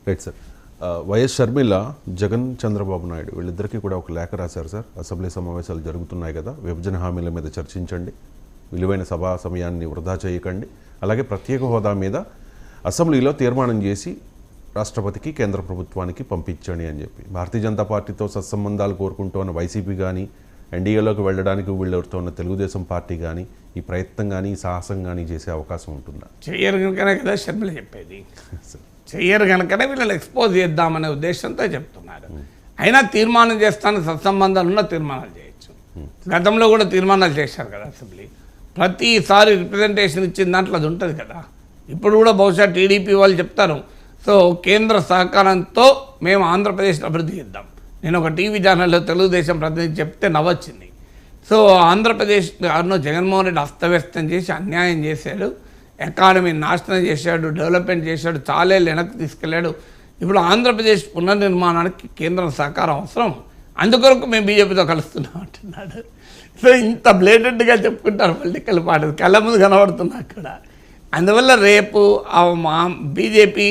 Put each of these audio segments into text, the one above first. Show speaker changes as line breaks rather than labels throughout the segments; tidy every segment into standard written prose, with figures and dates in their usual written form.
Right sir. YS Sharmila, Jagan Chandrababu Naidu వీళ్ళిద్దరికీ కూడా ఒక లేఖ రాశారు సార్. అసెంబ్లీ సమావేశాలు జరుగుతున్నాయి కదా, విభజన హామీల మీద చర్చించండి, విలువైన సభా సమయాన్ని వృధా చేయకండి, అలాగే ప్రత్యేక హోదా మీద అసెంబ్లీలో తీర్మానం చేసి రాష్ట్రపతికి కేంద్ర ప్రభుత్వానికి పంపించండి అని చెప్పి. భారతీయ జనతా పార్టీతో సత్సంబంధాలు కోరుకుంటూ ఉన్న వైసీపీ కానీ, ఎన్డీఏలోకి వెళ్ళడానికి వీళ్ళతో ఉన్న తెలుగుదేశం పార్టీ కానీ ఈ ప్రయత్నం కానీ ఈ సాహసం కానీ చేసే అవకాశం ఉంటుందా?
చెయ్యరు కనుకనే కదా షర్మిల చెప్పేది. చెయ్యరు కనుకనే వీళ్ళని ఎక్స్పోజ్ చేద్దామనే ఉద్దేశంతో చెప్తున్నారు. అయినా తీర్మానం చేస్తానికి సత్సంబంధాలు ఉన్న తీర్మానాలు చేయొచ్చు. గతంలో కూడా తీర్మానాలు చేశారు కదా అసెంబ్లీ. ప్రతిసారి రిప్రజెంటేషన్ ఇచ్చిన దాంట్లో అది ఉంటుంది కదా. ఇప్పుడు కూడా బహుశా టీడీపీ వాళ్ళు చెప్తారు, సో కేంద్ర సహకారంతో మేము ఆంధ్రప్రదేశ్ అభివృద్ధి చేద్దాం. నేను ఒక టీవీ ఛానల్లో తెలుగుదేశం ప్రతినిధి చెప్తే నవ్వొచ్చింది. సో ఆంధ్రప్రదేశ్ జగన్మోహన్ రెడ్డి అస్తవ్యస్తం చేసి అన్యాయం చేశాడు, ఎకానమీని నాశనం చేశాడు, డెవలప్మెంట్ చేశాడు, చాలేళ్ళు వెనక్కి తీసుకెళ్ళాడు. ఇప్పుడు ఆంధ్రప్రదేశ్ పునర్నిర్మాణానికి కేంద్రం సహకారం అవసరం, అందుకొరకు మేము బీజేపీతో కలుస్తున్నాం అంటున్నాడు. సో ఇంత బ్లేటెంట్గా చెప్పుకుంటారు పొలిటికల్ పార్టీ, కళ్ళ ముందు కనబడుతుంది అక్కడ. అందువల్ల రేపు మా బీజేపీ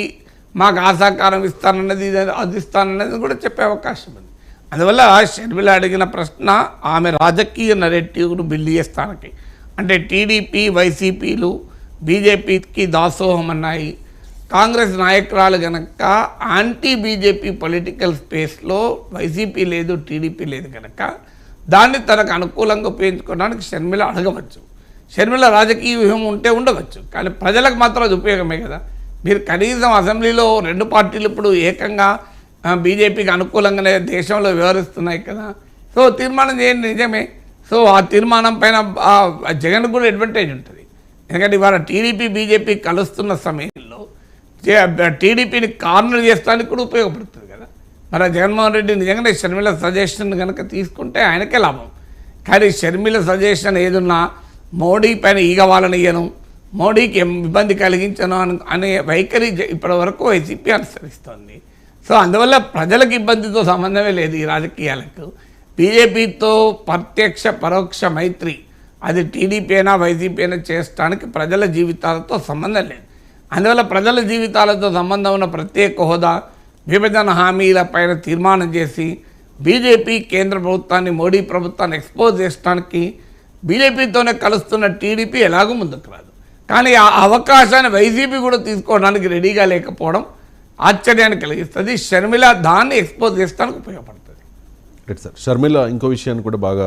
మాకు ఆ సహకారం ఇస్తానన్నది, అది ఇస్తానన్నది కూడా చెప్పే అవకాశం ఉంది. అందువల్ల షర్మిల అడిగిన ప్రశ్న ఆమె రాజకీయ నెరేటివ్ను బిల్డ్ చేస్తానికి, అంటే టీడీపీ వైసీపీలు బీజేపీకి దాసోహం అన్నాయి. కాంగ్రెస్ నాయకురాలు కనుక యాంటీ బీజేపీ పొలిటికల్ స్పేస్లో వైసీపీ లేదు, టీడీపీ లేదు కనుక దాన్ని తనకు అనుకూలంగా ఉపయోగించుకోవడానికి షర్మిల అడగవచ్చు. షర్మిల రాజకీయ వ్యూహం ఉంటే ఉండవచ్చు, కానీ ప్రజలకు మాత్రం అది ఉపయోగమే కదా. మీరు కనీసం అసెంబ్లీలో రెండు పార్టీలు ఇప్పుడు ఏకంగా బీజేపీకి అనుకూలంగానే దేశంలో వ్యవహరిస్తున్నాయి కదా. సో తీర్మానం చేయండి, నిజమే. సో ఆ తీర్మానం పైన జగన్ కూడా అడ్వాంటేజ్ ఉంటుంది. ఎందుకంటే ఇవాళ టీడీపీ బీజేపీ కలుస్తున్న సమయంలో టీడీపీని కార్నర్ చేస్తానికి కూడా ఉపయోగపడుతుంది కదా. మరి జగన్మోహన్ రెడ్డి నిజంగానే షర్మిల సజెషన్ కనుక తీసుకుంటే ఆయనకే లాభం. కానీ షర్మిల సజెషన్ ఏదున్నా మోడీ పైన ఈగవాలని ఇయ్యను, మోడీకి ఇబ్బంది కలిగించను అనే వైఖరి ఇప్పటివరకు వైసీపీ అనుసరిస్తోంది. సో అందువల్ల ప్రజలకు ఇబ్బందితో సంబంధమే లేదు ఈ రాజకీయాలకు. బీజేపీతో ప్రత్యక్ష పరోక్ష మైత్రి అది టీడీపీ అయినా వైసీపీ అయినా చేయడానికి ప్రజల జీవితాలతో సంబంధం లేదు. అందువల్ల ప్రజల జీవితాలతో సంబంధం ఉన్న ప్రత్యేక హోదా, విభజన హామీల పైన తీర్మానం చేసి బీజేపీ కేంద్ర ప్రభుత్వాన్ని, మోడీ ప్రభుత్వాన్ని ఎక్స్పోజ్ చేయడానికి బీజేపీతోనే కలుస్తున్న టీడీపీ ఎలాగూ ముందుకు రాదు. కానీ ఆ అవకాశాన్ని వైసీపీ కూడా తీసుకోవడానికి రెడీగా లేకపోవడం ఆశ్చర్యాన్ని కలిగిస్తుంది. షర్మిల దాన్ని ఎక్స్పోజ్ చేయడానికి ఉపయోగపడుతుంది.
Right sir. షర్మిల ఇంకో విషయాన్ని కూడా బాగా